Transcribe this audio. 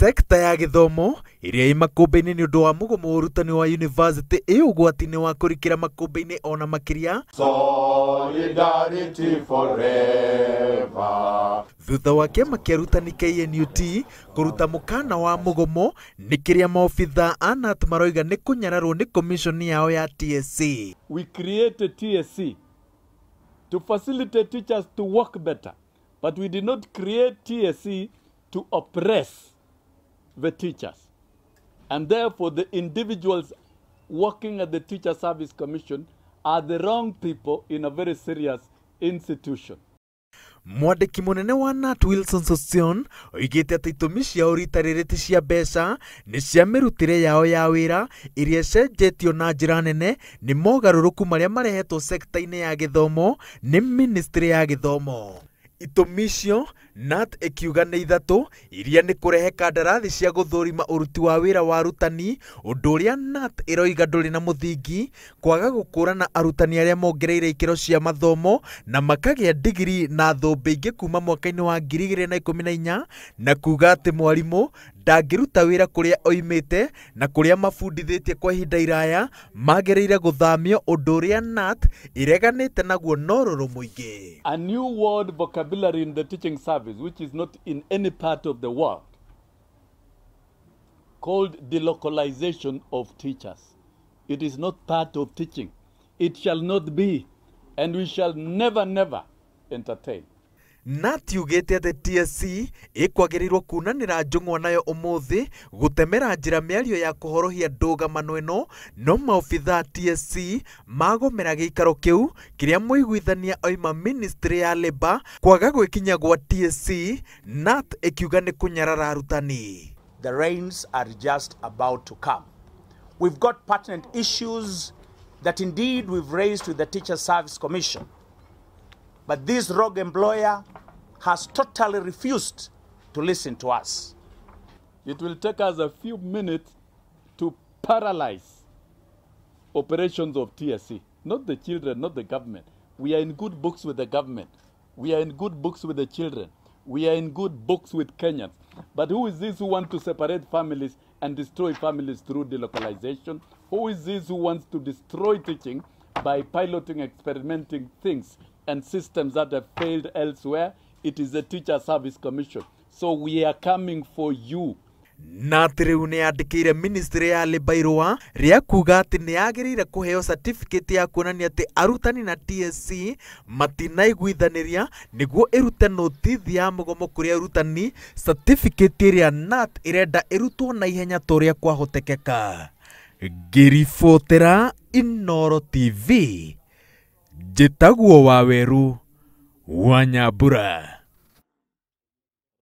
Sekta ya githomo iria imakumbe-ini ni undu wa mugomo urutani wa university ugwati-ini wa kurikira makumbe-ini ona makiria Solidarity forever. Thutha wa kiama kia arutani KNUT kuruta mukana wa mugomo ni kiria maofitha a KNUT maroiga ni kunyararwo ni commission yao ya TSC. We created TSC to facilitate teachers to work better, but we did not create TSC to oppress the teachers. And therefore the individuals working at the Teacher Service Commission are the wrong people in a very serious institution. Mwandiki munene wa KNUT Wilson Sossion oigite ati itumi cia uritarĩrĩti cia mbeca ni cia mirutire yao ya wira iria cenjetio na njĩra nene ni mogarũrũku maria marehetwo sekta-inĩ ya gĩthomo ni ministry ya gĩthomo. Itumi icio KNUT ikiuga nĩ ithatu iria ni kurehe kandarathi cia guthurima uruti wa wira wa arutani, undu uria KNUT iroiga nduri na muthingi, kwaga gukũrana arutani aria mongereire ikiro cia mathomo na makagia digiri na thũmbĩ ingĩ kuma mwaka-inĩ wa 2014 na kuga ati mwarimu ndangĩruta wĩra kũrĩa oimĩte na kũrĩa mabundithĩtie kwa ihinda iraya magĩrĩire gũthamio, ũndũ ũrĩa KNUT ireganĩte naguo na ũrũrũ mũingĩ. A new word vocabulary in the teaching service which is not in any part of the world called delocalization of teachers. It is not part of teaching. It shall not be, and we shall never entertain. KNUT yugĩte atĩ TSC ĩkwagĩrĩirwo kunanĩra njũng'wa nayo ũmũthĩ gũtemera njĩra mĩario ya kũhorohia ndũgamano ĩno, no maobitha TSC magomera gĩikaro kĩu kĩrĩa mũiguithania oima ministry ya Labour kwaga gwĩkinya gwa TSC, KNUT ĩkiuga nĩ kũnyarara arutani. The rains are just about to come. We've got pertinent issues that indeed we've raised with the Teacher Service Commission. But this rogue employer has totally refused to listen to us. It will take us a few minutes to paralyze operations of TSC. Not the children, not the government. We are in good books with the government. We are in good books with the children. We are in good books with Kenyans. But who is this who wants to separate families and destroy families through delocalization? Who is this who wants to destroy teaching by piloting, experimenting things and systems that have failed elsewhere? It is the Teacher Service Commission. So we are coming for you. KNUT rĩu nĩ yandĩkĩire ministry ya Labour irũa rĩa kuga atĩ nĩ yagĩrĩire kũheo certificate ya kuonania atĩ arutani na TSC matinaiguithanĩria nĩguo ĩrute notithi ya mũgomo kũrĩ arutani, certificate ĩrĩa KNUT ĩrenda ĩrutwo na ihenya ta ũrĩa kwahotekeka. Ngĩribotera Inooro TV, njĩtagwo Waweru wa Nyambura.